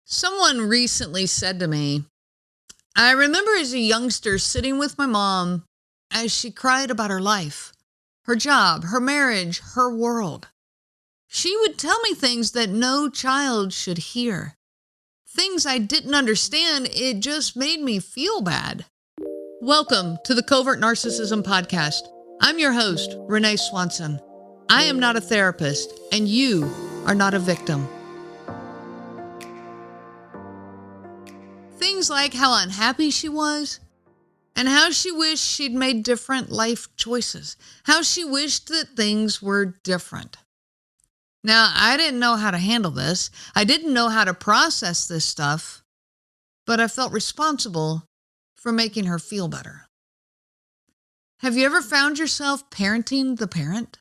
Someone recently said to me, I remember as a youngster sitting with my mom as she cried about her life, her job, her marriage, her world. She would tell me things that no child should hear. Things I didn't understand, it just made me feel bad. Welcome to the Covert Narcissism Podcast. I'm your host, Renee Swanson. I am not a therapist, and you are not a victim. Things like how unhappy she was, and how she wished she'd made different life choices, how she wished that things were different. Now, I didn't know how to handle this. I didn't know how to process this stuff, but I felt responsible for making her feel better. Have you ever found yourself parenting the parent?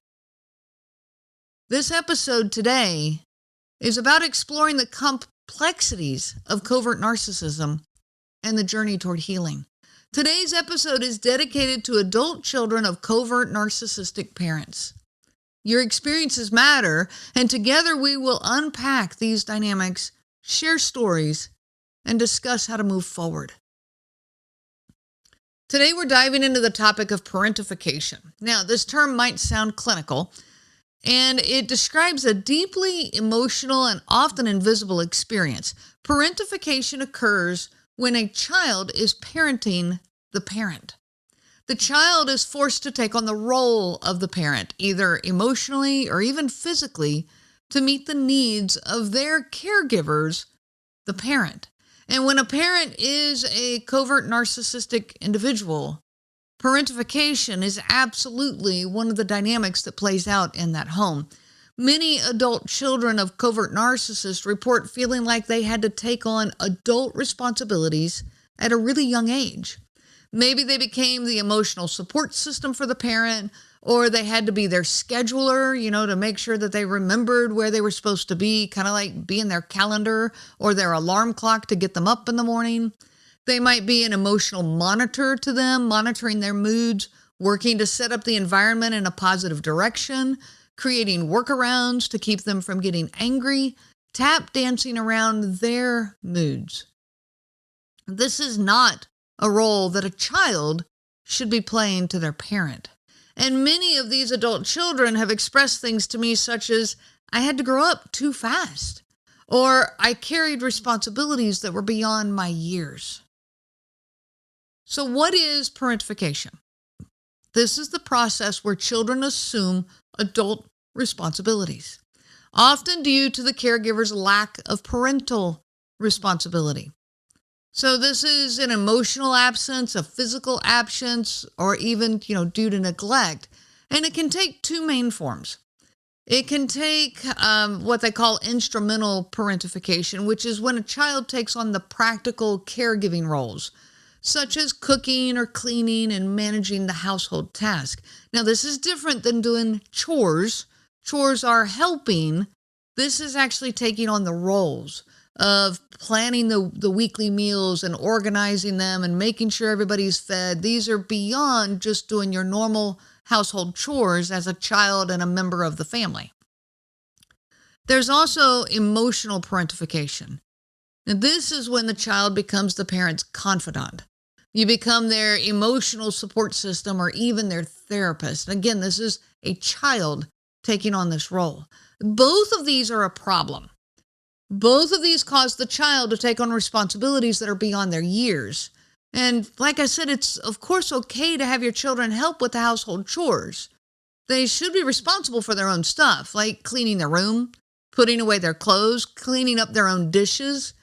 This episode today is about exploring the complexities of covert narcissism and the journey toward healing. Today's episode is dedicated to adult children of covert narcissistic parents. Your experiences matter, and together we will unpack these dynamics, share stories, and discuss how to move forward. Today we're diving into the topic of parentification. Now, this term might sound clinical, and it describes a deeply emotional and often invisible experience. Parentification occurs when a child is parenting the parent. The child is forced to take on the role of the parent, either emotionally or even physically, to meet the needs of their caregivers, the parent. And when a parent is a covert narcissistic individual, parentification is absolutely one of the dynamics that plays out in that home. Many adult children of covert narcissists report feeling like they had to take on adult responsibilities at a really young age. Maybe they became the emotional support system for the parent, or they had to be their scheduler, to make sure that they remembered where they were supposed to be, kind of like being their calendar or their alarm clock to get them up in the morning. They might be an emotional monitor to them, monitoring their moods, working to set up the environment in a positive direction, creating workarounds to keep them from getting angry, tap dancing around their moods. This is not a role that a child should be playing to their parent. And many of these adult children have expressed things to me such as, I had to grow up too fast, or I carried responsibilities that were beyond my years. So what is parentification? This is the process where children assume adult responsibilities, often due to the caregiver's lack of parental responsibility. So this is an emotional absence, a physical absence, or even, due to neglect. And it can take two main forms. It can take what they call instrumental parentification, which is when a child takes on the practical caregiving roles, such as cooking or cleaning and managing the household task. Now, this is different than doing chores. Chores are helping. This is actually taking on the roles of planning the weekly meals and organizing them and making sure everybody's fed. These are beyond just doing your normal household chores as a child and a member of the family. There's also emotional parentification. Now, this is when the child becomes the parent's confidant. You become their emotional support system or even their therapist. And again, this is a child taking on this role. Both of these are a problem. Both of these cause the child to take on responsibilities that are beyond their years. And like I said, it's of course okay to have your children help with the household chores. They should be responsible for their own stuff, like cleaning their room, putting away their clothes, cleaning up their own dishes,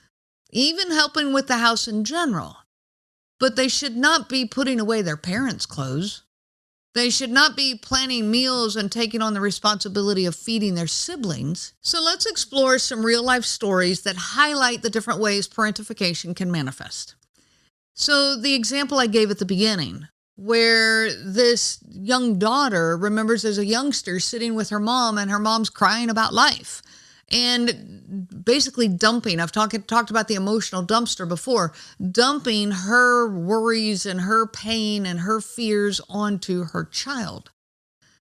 even helping with the house in general. But they should not be putting away their parents' clothes. They should not be planning meals and taking on the responsibility of feeding their siblings. So let's explore some real-life stories that highlight the different ways parentification can manifest. So the example I gave at the beginning, where this young daughter remembers as a youngster sitting with her mom and her mom's crying about life and basically dumping. I've talked about the emotional dumpster before, dumping her worries and her pain and her fears onto her child.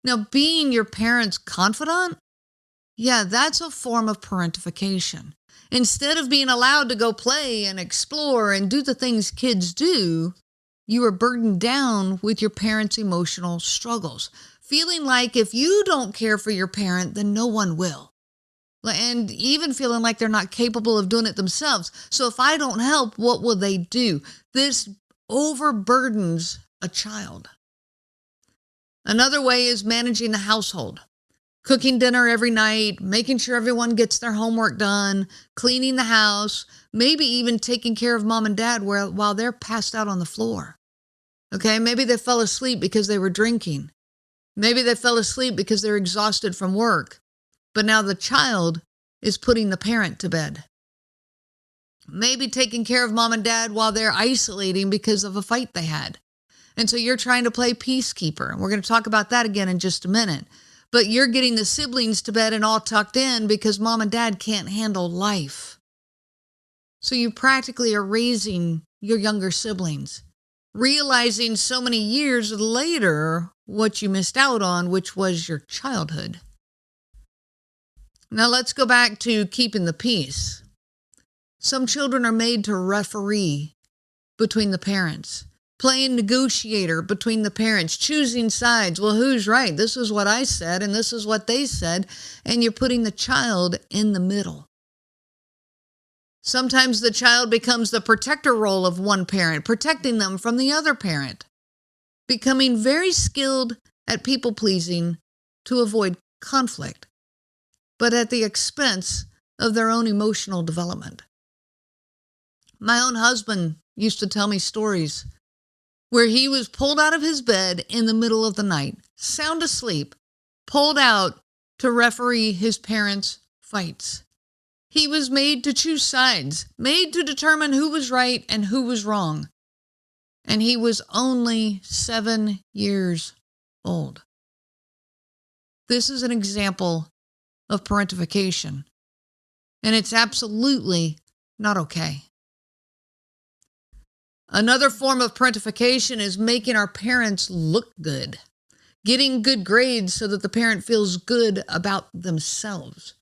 Now, being your parent's confidant, yeah, that's a form of parentification. Instead of being allowed to go play and explore and do the things kids do, you are burdened down with your parents' emotional struggles, feeling like if you don't care for your parent, then no one will. And even feeling like they're not capable of doing it themselves. So if I don't help, what will they do? This overburdens a child. Another way is managing the household. Cooking dinner every night, making sure everyone gets their homework done, cleaning the house, maybe even taking care of mom and dad while they're passed out on the floor. Okay, maybe they fell asleep because they were drinking. Maybe they fell asleep because they're exhausted from work. But now the child is putting the parent to bed. Maybe taking care of mom and dad while they're isolating because of a fight they had. And so you're trying to play peacekeeper. And we're going to talk about that again in just a minute. But you're getting the siblings to bed and all tucked in because mom and dad can't handle life. So you practically are raising your younger siblings, realizing so many years later what you missed out on, which was your childhood. Now let's go back to keeping the peace. Some children are made to referee between the parents, playing negotiator between the parents, choosing sides. Well, who's right? This is what I said, and this is what they said, and you're putting the child in the middle. Sometimes the child becomes the protector role of one parent, protecting them from the other parent, becoming very skilled at people-pleasing to avoid conflict, but at the expense of their own emotional development. My own husband used to tell me stories where he was pulled out of his bed in the middle of the night, sound asleep, pulled out to referee his parents' fights. He was made to choose sides, made to determine who was right and who was wrong. And he was only 7 years old. This is an example of parentification, and it's absolutely not okay. Another form of parentification is making our parents look good, getting good grades so that the parent feels good about themselves.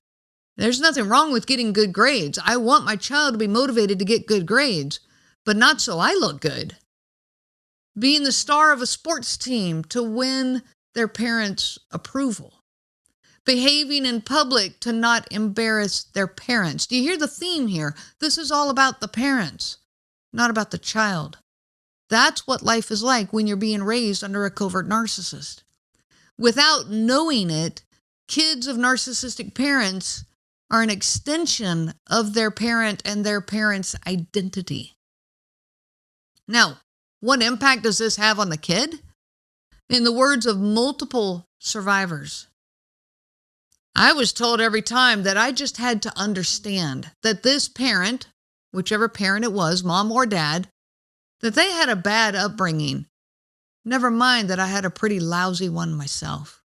There's nothing wrong with getting good grades. I want my child to be motivated to get good grades, but not so I look good. Being the star of a sports team to win their parents' approval. Behaving in public to not embarrass their parents. Do you hear the theme here? This is all about the parents, not about the child. That's what life is like when you're being raised under a covert narcissist. Without knowing it, kids of narcissistic parents are an extension of their parent and their parent's identity. Now, what impact does this have on the kid? In the words of multiple survivors, I was told every time that I just had to understand that this parent, whichever parent it was, mom or dad, that they had a bad upbringing. Never mind that I had a pretty lousy one myself.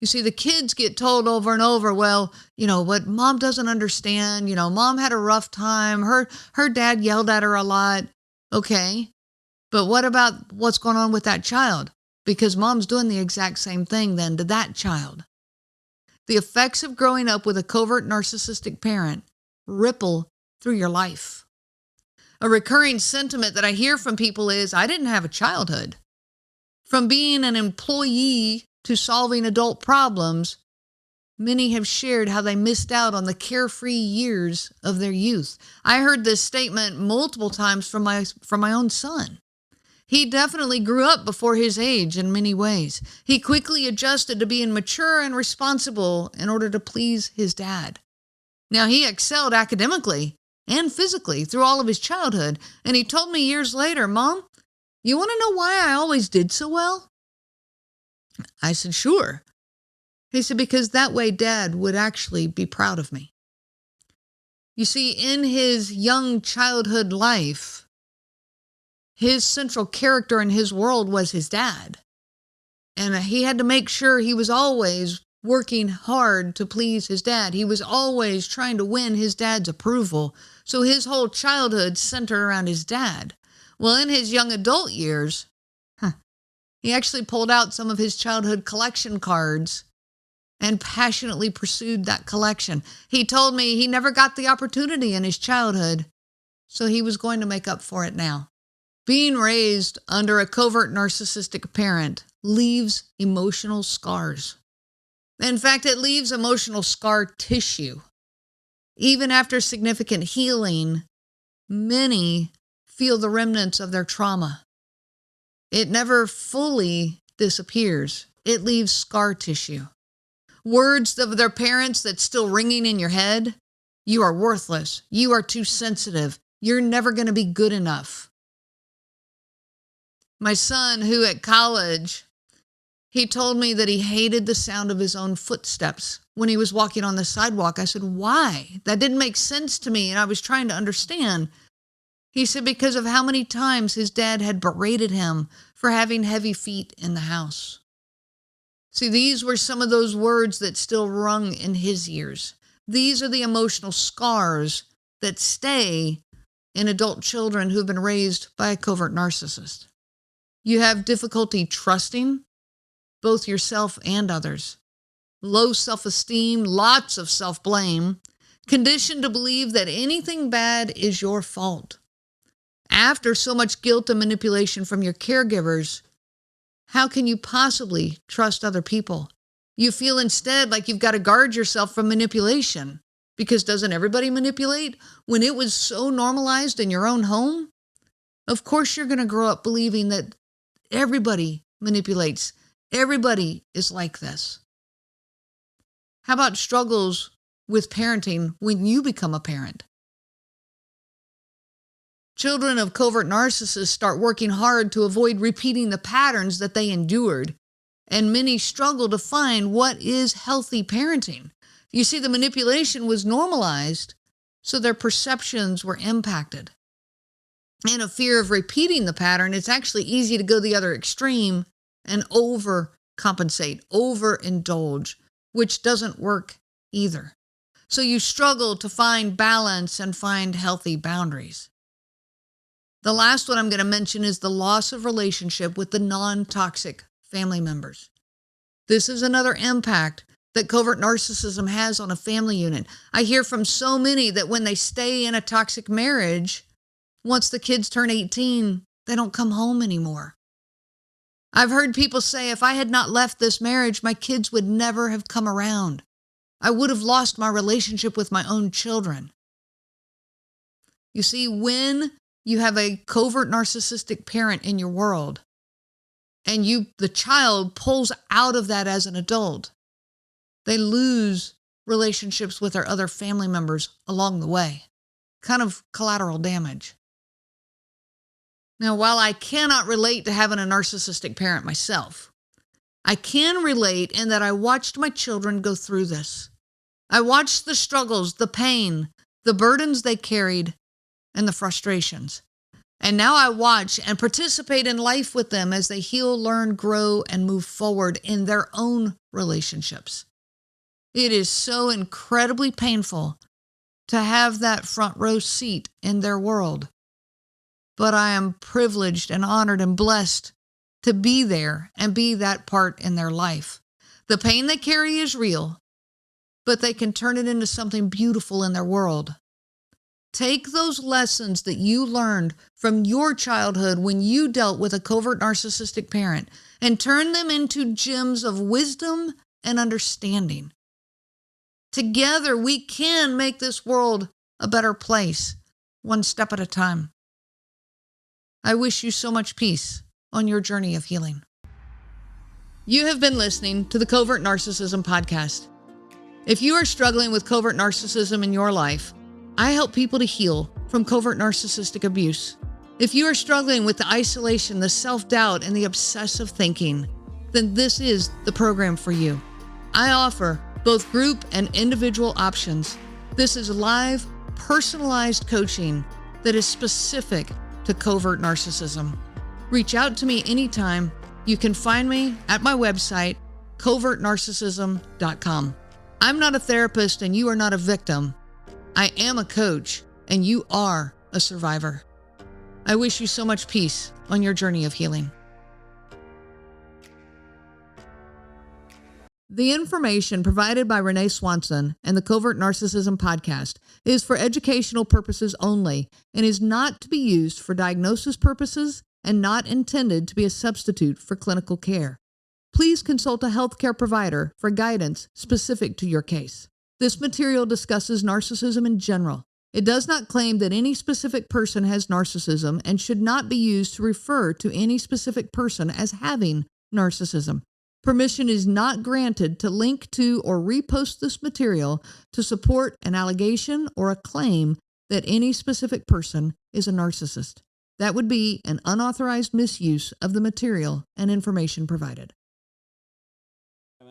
You see, the kids get told over and over, well, what mom doesn't understand, mom had a rough time, her dad yelled at her a lot. Okay, but what about what's going on with that child? Because mom's doing the exact same thing then to that child. The effects of growing up with a covert narcissistic parent ripple through your life. A recurring sentiment that I hear from people is, I didn't have a childhood. From being an employee to solving adult problems, many have shared how they missed out on the carefree years of their youth. I heard this statement multiple times from my own son. He definitely grew up before his age in many ways. He quickly adjusted to being mature and responsible in order to please his dad. Now, he excelled academically and physically through all of his childhood, and he told me years later, Mom, you want to know why I always did so well? I said, sure. He said, because that way Dad would actually be proud of me. You see, in his young childhood life, his central character in his world was his dad. And he had to make sure he was always working hard to please his dad. He was always trying to win his dad's approval. So his whole childhood centered around his dad. Well, in his young adult years, he actually pulled out some of his childhood collection cards and passionately pursued that collection. He told me he never got the opportunity in his childhood, so he was going to make up for it now. Being raised under a covert narcissistic parent leaves emotional scars. In fact, it leaves emotional scar tissue. Even after significant healing, many feel the remnants of their trauma. It never fully disappears. It leaves scar tissue. Words of their parents that's still ringing in your head. You are worthless. You are too sensitive. You're never going to be good enough. My son, who at college, he told me that he hated the sound of his own footsteps when he was walking on the sidewalk. I said, why? That didn't make sense to me, and I was trying to understand. He said because of how many times his dad had berated him for having heavy feet in the house. See, these were some of those words that still rung in his ears. These are the emotional scars that stay in adult children who have been raised by a covert narcissist. You have difficulty trusting both yourself and others. Low self-esteem, lots of self-blame, conditioned to believe that anything bad is your fault. After so much guilt and manipulation from your caregivers, how can you possibly trust other people? You feel instead like you've got to guard yourself from manipulation, because doesn't everybody manipulate when it was so normalized in your own home? Of course you're going to grow up believing that everybody manipulates. Everybody is like this. How about struggles with parenting when you become a parent? Children of covert narcissists start working hard to avoid repeating the patterns that they endured, and many struggle to find what is healthy parenting. You see, the manipulation was normalized, so their perceptions were impacted. In a fear of repeating the pattern, it's actually easy to go the other extreme and overcompensate, overindulge, which doesn't work either. So you struggle to find balance and find healthy boundaries. The last one I'm going to mention is the loss of relationship with the non-toxic family members. This is another impact that covert narcissism has on a family unit. I hear from so many that when they stay in a toxic marriage, once the kids turn 18, they don't come home anymore. I've heard people say, if I had not left this marriage, my kids would never have come around. I would have lost my relationship with my own children. You see, when you have a covert narcissistic parent in your world, and the child pulls out of that as an adult, they lose relationships with their other family members along the way. Kind of collateral damage. Now, while I cannot relate to having a narcissistic parent myself, I can relate in that I watched my children go through this. I watched the struggles, the pain, the burdens they carried, and the frustrations. And now I watch and participate in life with them as they heal, learn, grow, and move forward in their own relationships. It is so incredibly painful to have that front row seat in their world. But I am privileged and honored and blessed to be there and be that part in their life. The pain they carry is real, but they can turn it into something beautiful in their world. Take those lessons that you learned from your childhood when you dealt with a covert narcissistic parent and turn them into gems of wisdom and understanding. Together, we can make this world a better place, one step at a time. I wish you so much peace on your journey of healing. You have been listening to the Covert Narcissism Podcast. If you are struggling with covert narcissism in your life, I help people to heal from covert narcissistic abuse. If you are struggling with the isolation, the self-doubt, and the obsessive thinking, then this is the program for you. I offer both group and individual options. This is live, personalized coaching that is specific to covert narcissism. Reach out to me anytime. You can find me at my website, covertnarcissism.com. I'm not a therapist and you are not a victim. I am a coach and you are a survivor. I wish you so much peace on your journey of healing. The information provided by Renee Swanson and the Covert Narcissism Podcast is for educational purposes only and is not to be used for diagnosis purposes and not intended to be a substitute for clinical care. Please consult a healthcare provider for guidance specific to your case. This material discusses narcissism in general. It does not claim that any specific person has narcissism and should not be used to refer to any specific person as having narcissism. Permission is not granted to link to or repost this material to support an allegation or a claim that any specific person is a narcissist. That would be an unauthorized misuse of the material and information provided.